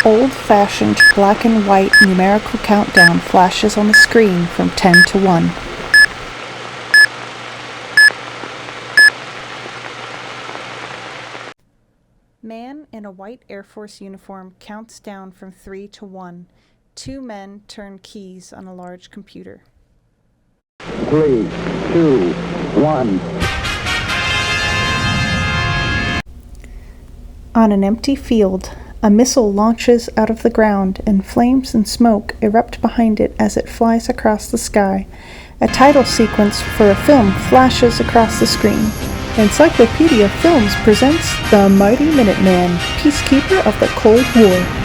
Old-fashioned black and white numerical countdown flashes on the screen from 10 to 1. Man in a white Air Force uniform counts down from 3 to 1. Two men turn keys on a large computer. 3, 2, 1. On an empty field, a missile launches out of the ground and flames and smoke erupt behind it as it flies across the sky. A title sequence for a film flashes across the screen. Encyclopedia Films presents The Mighty Minuteman, Peacekeeper of the Cold War.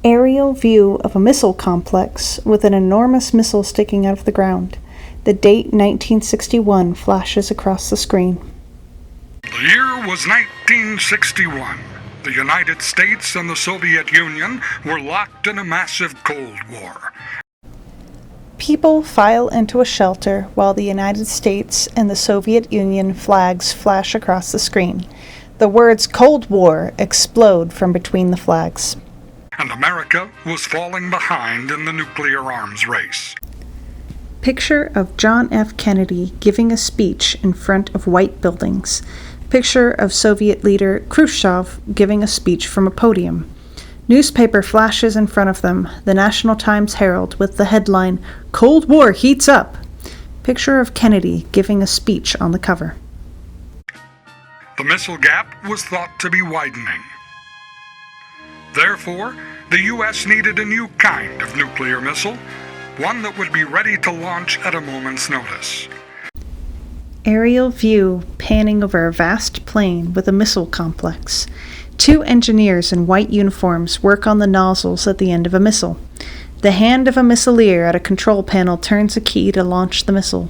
Aerial view of a missile complex with an enormous missile sticking out of the ground. The date 1961 flashes across the screen. The year was 1961. The United States and the Soviet Union were locked in a massive Cold War. People file into a shelter while the United States and the Soviet Union flags flash across the screen. The words Cold War explode from between the flags. And America was falling behind in the nuclear arms race. Picture of John F. Kennedy giving a speech in front of white buildings. Picture of Soviet leader Khrushchev giving a speech from a podium. Newspaper flashes in front of them, the National Times Herald with the headline, "Cold War Heats Up." Picture of Kennedy giving a speech on the cover. The missile gap was thought to be widening. Therefore, the U.S. needed a new kind of nuclear missile, one that would be ready to launch at a moment's notice. Aerial view panning over a vast plain with a missile complex. Two engineers in white uniforms work on the nozzles at the end of a missile. The hand of a missileer at a control panel turns a key to launch the missile.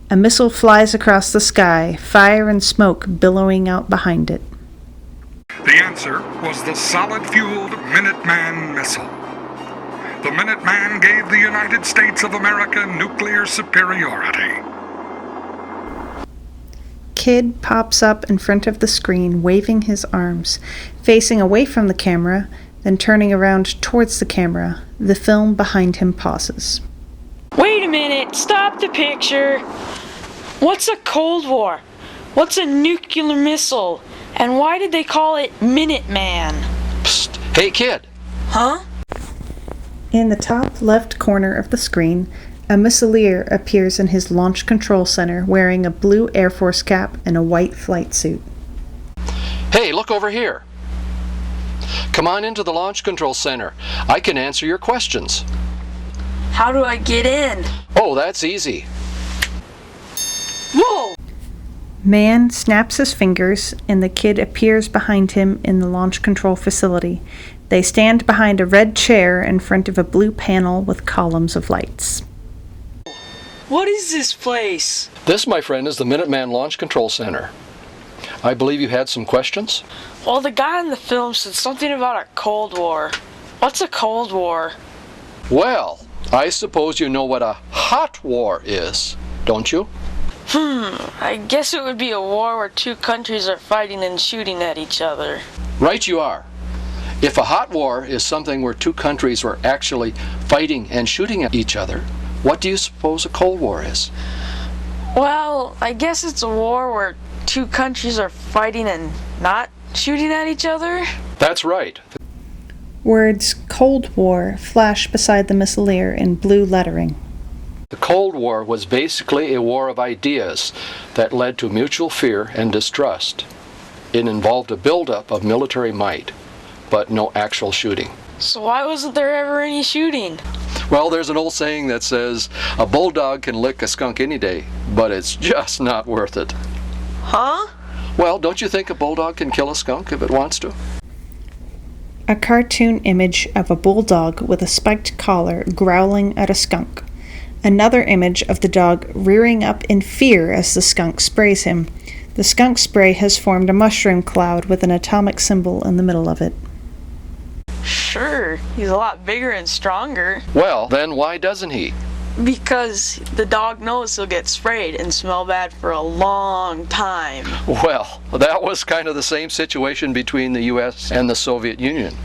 A missile flies across the sky, fire and smoke billowing out behind it. The answer was the solid-fueled Minuteman Missile. The Minuteman gave the United States of America nuclear superiority. Kid pops up in front of the screen, waving his arms, facing away from the camera, then turning around towards the camera. The film behind him pauses. Wait a minute! Stop the picture! What's a Cold War? What's a nuclear missile? And why did they call it Minuteman? Psst! Hey, kid! Huh? In the top left corner of the screen, a missileer appears in his launch control center wearing a blue Air Force cap and a white flight suit. Hey, look over here! Come on into the launch control center. I can answer your questions. How do I get in? Oh, that's easy. Whoa! Man snaps his fingers, and the kid appears behind him in the launch control facility. They stand behind a red chair in front of a blue panel with columns of lights. What is this place? This, my friend, is the Minuteman Launch Control Center. I believe you had some questions? Well, the guy in the film said something about a Cold War. What's a Cold War? Well, I suppose you know what a hot war is, don't you? I guess it would be a war where two countries are fighting and shooting at each other. Right you are. If a hot war is something where two countries were actually fighting and shooting at each other, what do you suppose a Cold War is? Well, I guess it's a war where two countries are fighting and not shooting at each other. That's right. Words Cold War flash beside the missileer in blue lettering. The Cold War was basically a war of ideas that led to mutual fear and distrust. It involved a buildup of military might, but no actual shooting. So why wasn't there ever any shooting? Well, there's an old saying that says, a bulldog can lick a skunk any day, but it's just not worth it. Huh? Well, don't you think a bulldog can kill a skunk if it wants to? A cartoon image of a bulldog with a spiked collar growling at a skunk. Another image of the dog rearing up in fear as the skunk sprays him. The skunk spray has formed a mushroom cloud with an atomic symbol in the middle of it. Sure, he's a lot bigger and stronger. Well, then why doesn't he? Because the dog knows he'll get sprayed and smell bad for a long time. Well, that was kind of the same situation between the U.S. and the Soviet Union.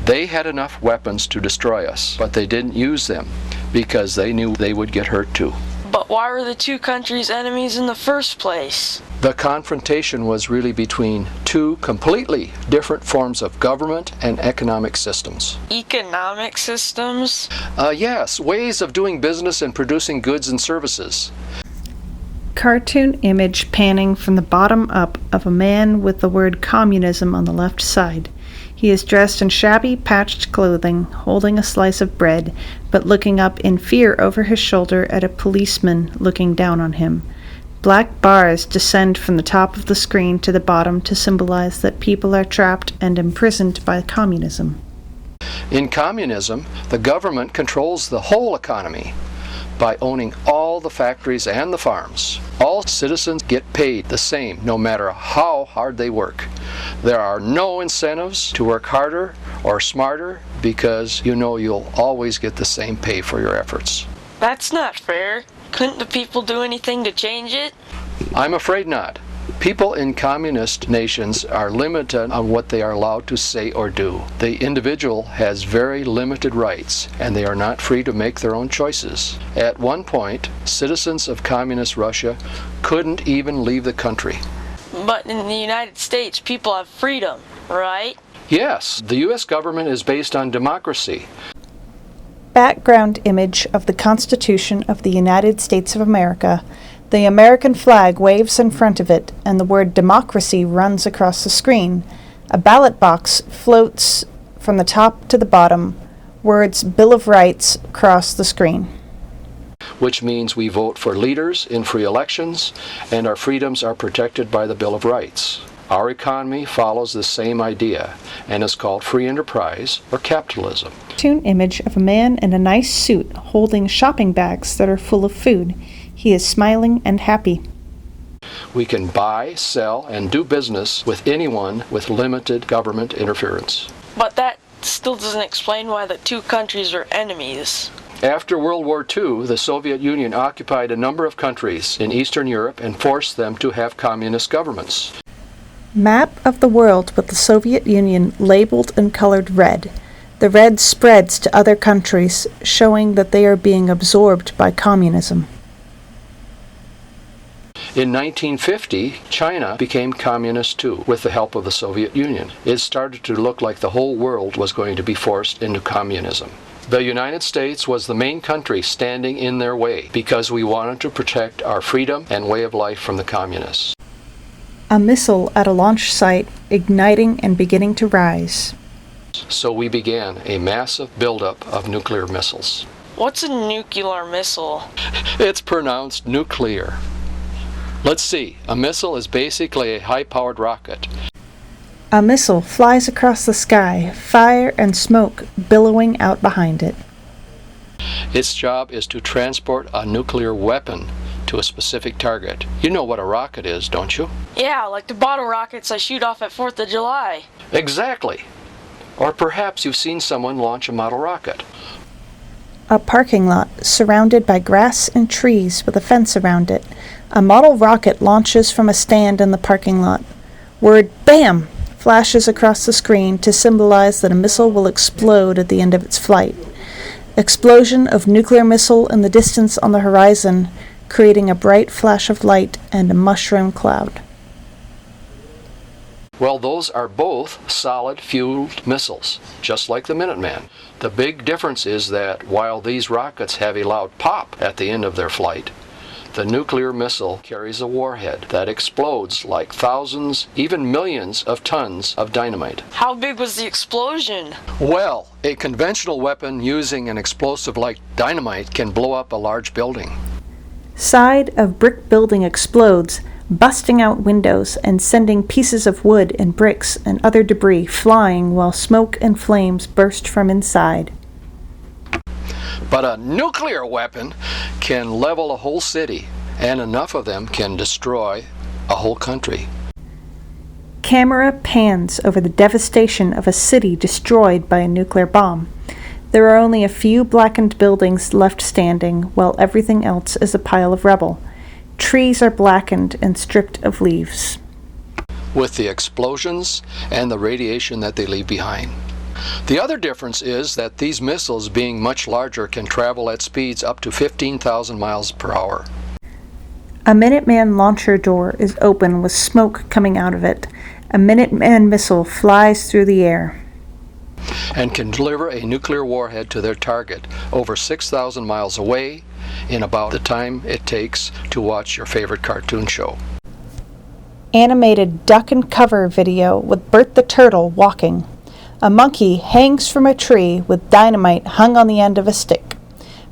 They had enough weapons to destroy us, but they didn't use them because they knew they would get hurt too. But why were the two countries enemies in the first place? The confrontation was really between two completely different forms of government and economic systems. Economic systems? Yes, ways of doing business and producing goods and services. Cartoon image panning from the bottom up of a man with the word communism on the left side. He is dressed in shabby, patched clothing, holding a slice of bread, but looking up in fear over his shoulder at a policeman looking down on him. Black bars descend from the top of the screen to the bottom to symbolize that people are trapped and imprisoned by communism. In communism, the government controls the whole economy by owning all the factories and the farms. All citizens get paid the same no matter how hard they work. There are no incentives to work harder or smarter because you know you'll always get the same pay for your efforts. That's not fair. Couldn't the people do anything to change it? I'm afraid not. People in communist nations are limited on what they are allowed to say or do. The individual has very limited rights, and they are not free to make their own choices. At one point, citizens of communist Russia couldn't even leave the country. But in the United States, people have freedom, right? Yes, the U.S. government is based on democracy. Background image of the Constitution of the United States of America. The American flag waves in front of it, and the word democracy runs across the screen. A ballot box floats from the top to the bottom. Words Bill of Rights cross the screen. Which means we vote for leaders in free elections, and our freedoms are protected by the Bill of Rights. Our economy follows the same idea and is called free enterprise or capitalism. Cartoon image of a man in a nice suit holding shopping bags that are full of food. He is smiling and happy. We can buy, sell, and do business with anyone with limited government interference. But that still doesn't explain why the two countries are enemies. After World War II, the Soviet Union occupied a number of countries in Eastern Europe and forced them to have communist governments. Map of the world with the Soviet Union labeled and colored red. The red spreads to other countries, showing that they are being absorbed by communism. In 1950, China became communist too, with the help of the Soviet Union. It started to look like the whole world was going to be forced into communism. The United States was the main country standing in their way because we wanted to protect our freedom and way of life from the communists. A missile at a launch site, igniting and beginning to rise. So we began a massive buildup of nuclear missiles. What's a nuclear missile? It's pronounced nuclear. Let's see, a missile is basically a high-powered rocket. A missile flies across the sky, fire and smoke billowing out behind it. Its job is to transport a nuclear weapon to a specific target. You know what a rocket is, don't you? Yeah, like the bottle rockets I shoot off at 4th of July. Exactly. Or perhaps you've seen someone launch a model rocket. A parking lot surrounded by grass and trees with a fence around it. A model rocket launches from a stand in the parking lot. Word BAM flashes across the screen to symbolize that a missile will explode at the end of its flight. Explosion of nuclear missile in the distance on the horizon, creating a bright flash of light and a mushroom cloud. Well, those are both solid-fueled missiles, just like the Minuteman. The big difference is that while these rockets have a loud pop at the end of their flight, the nuclear missile carries a warhead that explodes like thousands, even millions of tons of dynamite. How big was the explosion? Well, a conventional weapon using an explosive like dynamite can blow up a large building. Side of brick building explodes, busting out windows and sending pieces of wood and bricks and other debris flying while smoke and flames burst from inside. But a nuclear weapon can level a whole city, and enough of them can destroy a whole country. Camera pans over the devastation of a city destroyed by a nuclear bomb. There are only a few blackened buildings left standing, while everything else is a pile of rubble. Trees are blackened and stripped of leaves. With the explosions and the radiation that they leave behind. The other difference is that these missiles, being much larger, can travel at speeds up to 15,000 miles per hour. A Minuteman launcher door is open with smoke coming out of it. A Minuteman missile flies through the air And can deliver a nuclear warhead to their target over 6,000 miles away in about the time it takes to watch your favorite cartoon show. Animated duck and cover video with Bert the Turtle walking. A monkey hangs from a tree with dynamite hung on the end of a stick.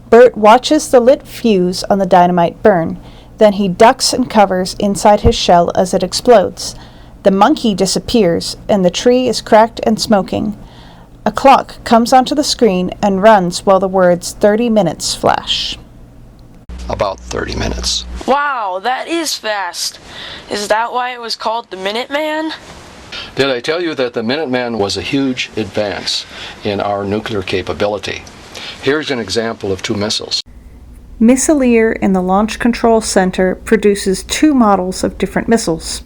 Bert watches the lit fuse on the dynamite burn. Then he ducks and covers inside his shell as it explodes. The monkey disappears, and the tree is cracked and smoking. A clock comes onto the screen and runs while the words 30 minutes flash. About 30 minutes. Wow, that is fast. Is that why it was called the Minuteman? Did I tell you that the Minuteman was a huge advance in our nuclear capability? Here's an example of two missiles. Missileer in the Launch Control Center produces two models of different missiles.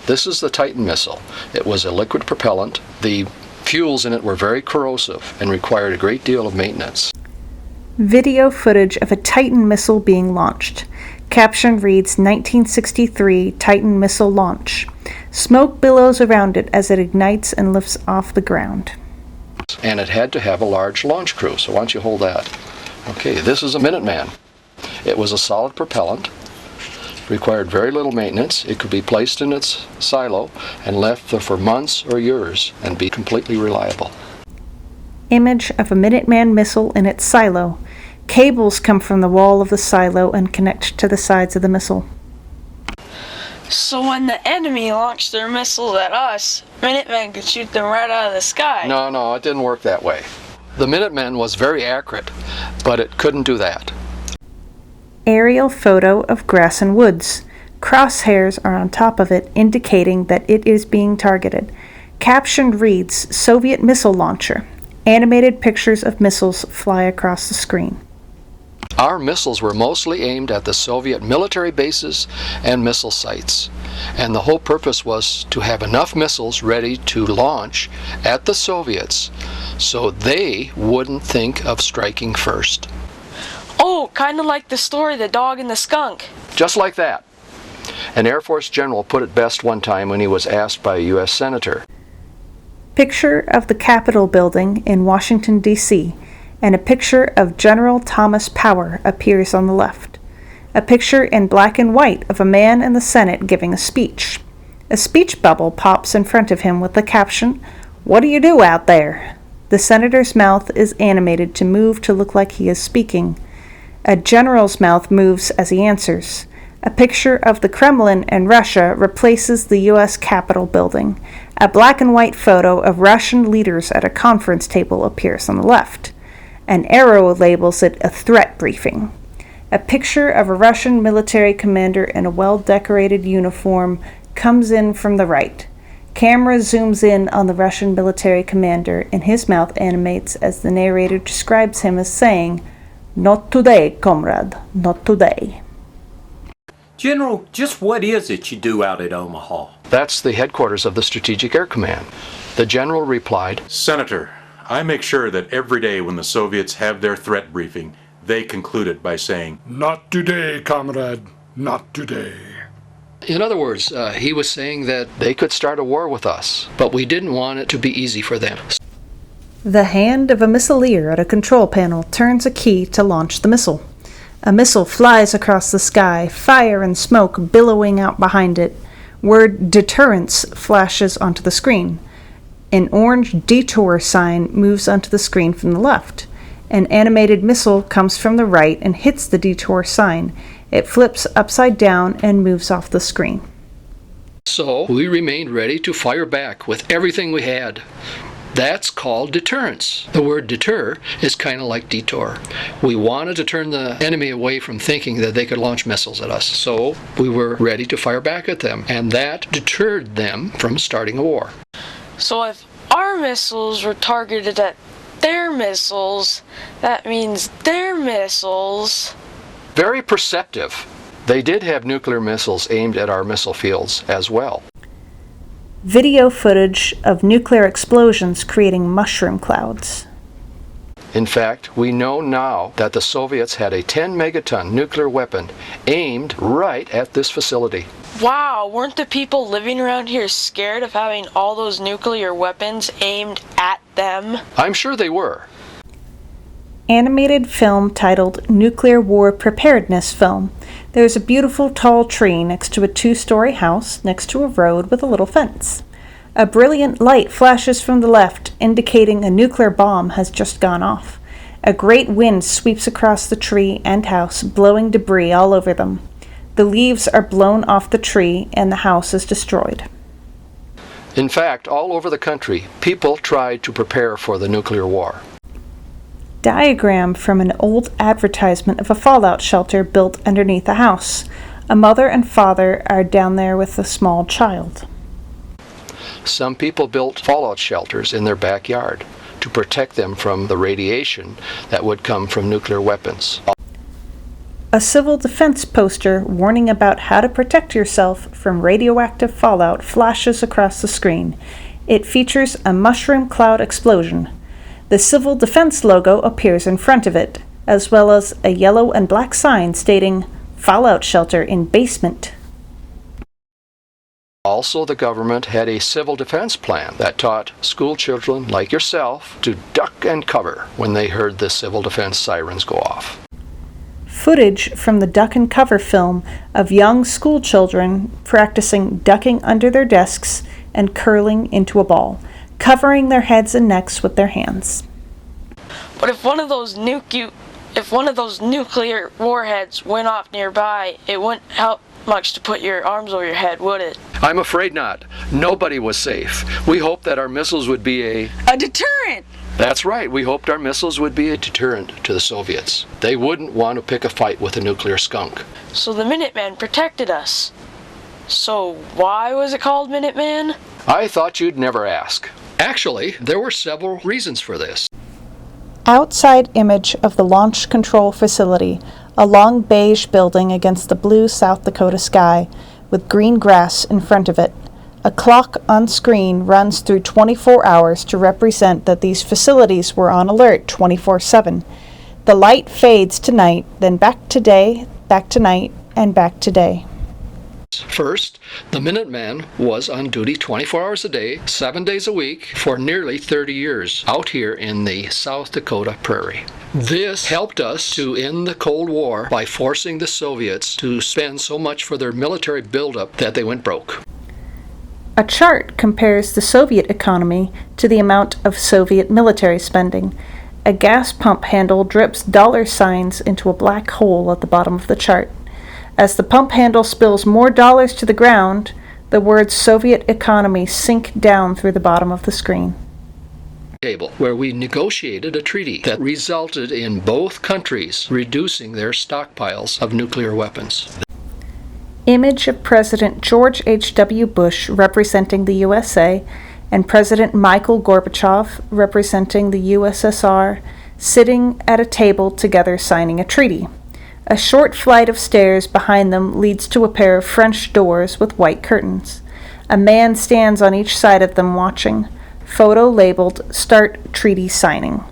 This is the Titan missile. It was a liquid propellant. The fuels in it were very corrosive and required a great deal of maintenance. Video footage of a Titan missile being launched. Caption reads 1963 Titan missile launch. Smoke billows around it as it ignites and lifts off the ground. And it had to have a large launch crew, so why don't you hold that? Okay, this is a Minuteman. It was a solid propellant, required very little maintenance. It could be placed in its silo and left there for months or years and be completely reliable. Image of a Minuteman missile in its silo. Cables come from the wall of the silo and connect to the sides of the missile. So when the enemy launched their missiles at us, Minutemen could shoot them right out of the sky. No, it didn't work that way. The Minuteman was very accurate, but it couldn't do that. Aerial photo of grass and woods. Crosshairs are on top of it, indicating that it is being targeted. Caption reads Soviet missile launcher. Animated pictures of missiles fly across the screen. Our missiles were mostly aimed at the Soviet military bases and missile sites, and the whole purpose was to have enough missiles ready to launch at the Soviets so they wouldn't think of striking first. Oh, kind of like the story The Dog and the Skunk. Just like that. An Air Force general put it best one time when he was asked by a U.S. senator. Picture of the Capitol building in Washington, D.C., and a picture of General Thomas Power appears on the left. A picture in black and white of a man in the Senate giving a speech. A speech bubble pops in front of him with the caption, "What do you do out there?" The senator's mouth is animated to move to look like he is speaking. A general's mouth moves as he answers. A picture of the Kremlin and Russia replaces the U.S. Capitol building. A black and white photo of Russian leaders at a conference table appears on the left. An arrow labels it a threat briefing. A picture of a Russian military commander in a well-decorated uniform comes in from the right. Camera zooms in on the Russian military commander, and his mouth animates as the narrator describes him as saying, "Not today, comrade, not today." General, just what is it you do out at Omaha? That's the headquarters of the Strategic Air Command. The general replied, Senator, I make sure that every day when the Soviets have their threat briefing, they conclude it by saying, Not today, comrade, not today. in other words, he was saying that they could start a war with us, but we didn't want it to be easy for them. The hand of a missileer at a control panel turns a key to launch the missile. A missile flies across the sky, fire and smoke billowing out behind it. Word deterrence flashes onto the screen. An orange detour sign moves onto the screen from the left. An animated missile comes from the right and hits the detour sign. It flips upside down and moves off the screen. So we remained ready to fire back with everything we had. That's called deterrence. The word deter is kind of like detour. We wanted to turn the enemy away from thinking that they could launch missiles at us, so we were ready to fire back at them, and that deterred them from starting a war. So if our missiles were targeted at their missiles, that means their missiles... Very perceptive. They did have nuclear missiles aimed at our missile fields as well. Video footage of nuclear explosions creating mushroom clouds. In fact, we know now that the Soviets had a 10 megaton nuclear weapon aimed right at this facility. Wow, weren't the people living around here scared of having all those nuclear weapons aimed at them? I'm sure they were. Animated film titled Nuclear War Preparedness Film. There's a beautiful tall tree next to a 2-story house next to a road with a little fence. A brilliant light flashes from the left, indicating a nuclear bomb has just gone off. A great wind sweeps across the tree and house, blowing debris all over them. The leaves are blown off the tree and the house is destroyed. In fact, all over the country, people tried to prepare for the nuclear war. Diagram from an old advertisement of a fallout shelter built underneath a house. A mother and father are down there with a small child. Some people built fallout shelters in their backyard to protect them from the radiation that would come from nuclear weapons. A civil defense poster warning about how to protect yourself from radioactive fallout flashes across the screen. It features a mushroom cloud explosion. The civil defense logo appears in front of it, as well as a yellow and black sign stating Fallout Shelter in Basement. Also, the government had a civil defense plan that taught school children like yourself to duck and cover when they heard the civil defense sirens go off. Footage from the duck and cover film of young school children practicing ducking under their desks and curling into a ball, covering their heads and necks with their hands. But if one of those nuclear warheads went off nearby, it wouldn't help much to put your arms over your head, would it? I'm afraid not. Nobody was safe. We hoped that our missiles would be a deterrent! That's right. We hoped our missiles would be a deterrent to the Soviets. They wouldn't want to pick a fight with a nuclear skunk. So the Minutemen protected us. So why was it called Minuteman? I thought you'd never ask. Actually, there were several reasons for this. Outside image of the launch control facility, a long beige building against the blue South Dakota sky, with green grass in front of it. A clock on screen runs through 24 hours to represent that these facilities were on alert 24/7. The light fades to night, then back to day, back to night, and back to day. First, the Minuteman was on duty 24 hours a day, 7 days a week, for nearly 30 years, out here in the South Dakota prairie. This helped us to end the Cold War by forcing the Soviets to spend so much for their military buildup that they went broke. A chart compares the Soviet economy to the amount of Soviet military spending. A gas pump handle drips dollar signs into a black hole at the bottom of the chart. As the pump handle spills more dollars to the ground, the words Soviet economy sink down through the bottom of the screen. Table, where we negotiated a treaty that resulted in both countries reducing their stockpiles of nuclear weapons. Image of President George H.W. Bush representing the USA and President Mikhail Gorbachev representing the USSR sitting at a table together signing a treaty. A short flight of stairs behind them leads to a pair of French doors with white curtains. A man stands on each side of them watching. Photo labeled Start Treaty Signing.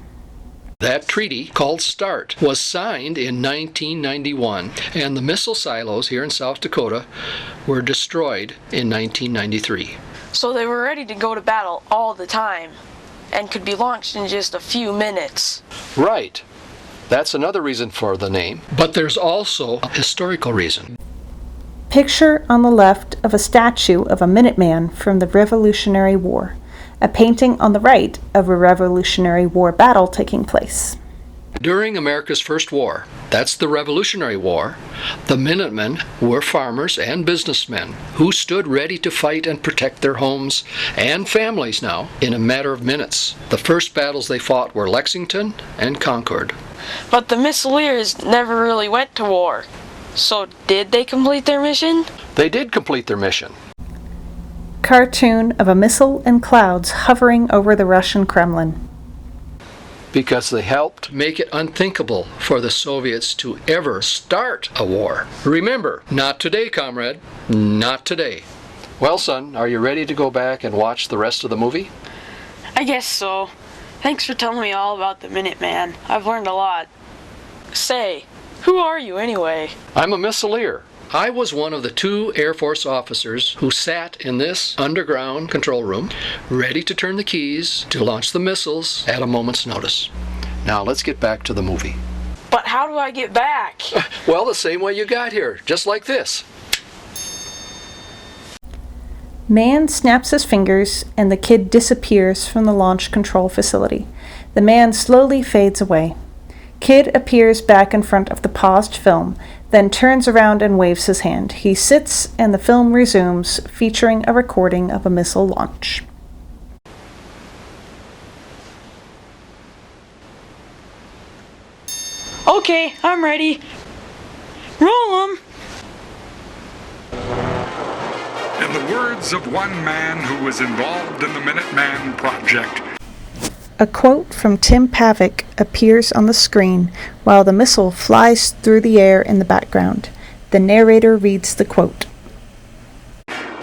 That treaty, called START, was signed in 1991, and the missile silos here in South Dakota were destroyed in 1993. So they were ready to go to battle all the time, and could be launched in just a few minutes. Right. That's another reason for the name, but there's also a historical reason. Picture on the left of a statue of a Minuteman from the Revolutionary War. A painting on the right of a Revolutionary War battle taking place. During America's first war, that's the Revolutionary War, the Minutemen were farmers and businessmen who stood ready to fight and protect their homes and families now in a matter of minutes. The first battles they fought were Lexington and Concord. But the Missileers never really went to war. So did they complete their mission? They did complete their mission. Cartoon of a missile and clouds hovering over the Russian Kremlin. Because they helped make it unthinkable for the Soviets to ever start a war. Remember, not today, comrade. Not today. Well, son, are you ready to go back and watch the rest of the movie? I guess so. Thanks for telling me all about the Minuteman. I've learned a lot. Say, who are you anyway? I'm a missileer. I was one of the 2 Air Force officers who sat in this underground control room, ready to turn the keys to launch the missiles at a moment's notice. Now let's get back to the movie. But how do I get back? Well, the same way you got here, just like this. Man snaps his fingers and the kid disappears from the launch control facility. The man slowly fades away. Kid appears back in front of the paused film, then turns around and waves his hand. He sits and the film resumes, featuring a recording of a missile launch. Okay, I'm ready. Roll 'em! In the words of one man who was involved in the Minuteman Project, A quote from Tim Pavick appears on the screen while the missile flies through the air in the background. The narrator reads the quote.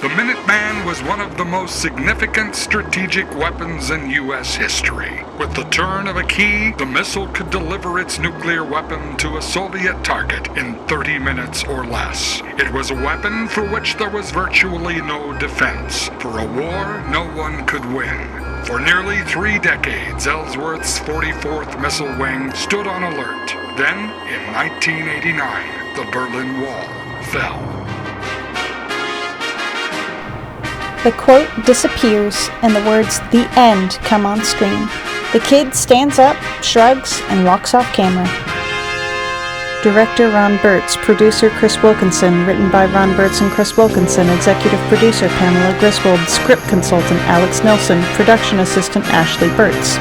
the Minuteman was one of the most significant strategic weapons in U.S. history. With the turn of a key, the missile could deliver its nuclear weapon to a Soviet target in 30 minutes or less. It was a weapon for which there was virtually no defense. For a war no one could win. For nearly 3 decades, Ellsworth's 44th Missile Wing stood on alert. Then, in 1989, the Berlin Wall fell. The quote disappears and the words "The End" come on screen. The kid stands up, shrugs, and walks off camera. Director Ron Burtz, producer Chris Wilkinson, written by Ron Burtz and Chris Wilkinson, executive producer Pamela Griswold, script consultant Alex Nelson, production assistant Ashley Burtz.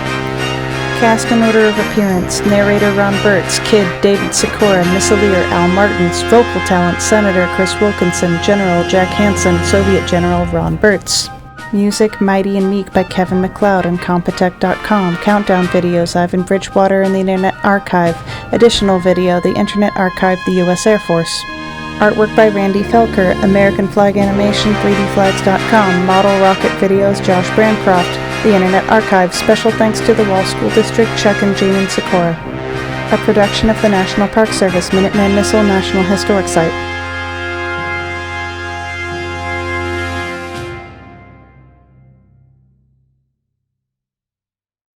Cast in order of appearance: narrator Ron Burtz, kid David Sikora, missileer Al Martins, vocal talent Senator Chris Wilkinson, General Jack Hansen, Soviet General Ron Burtz. Music Mighty and Meek by Kevin MacLeod and Compotech.com. Countdown videos Ivan Bridgewater and the Internet Archive. Additional video The Internet Archive, the U.S. Air Force. Artwork by Randy Felker, American Flag Animation, 3dflags.com. Model Rocket Videos Josh Brandcroft. The Internet Archive. Special thanks to the Wall School District, Chuck and Jean and Sikora. A production of the National Park Service, Minuteman Missile National Historic Site.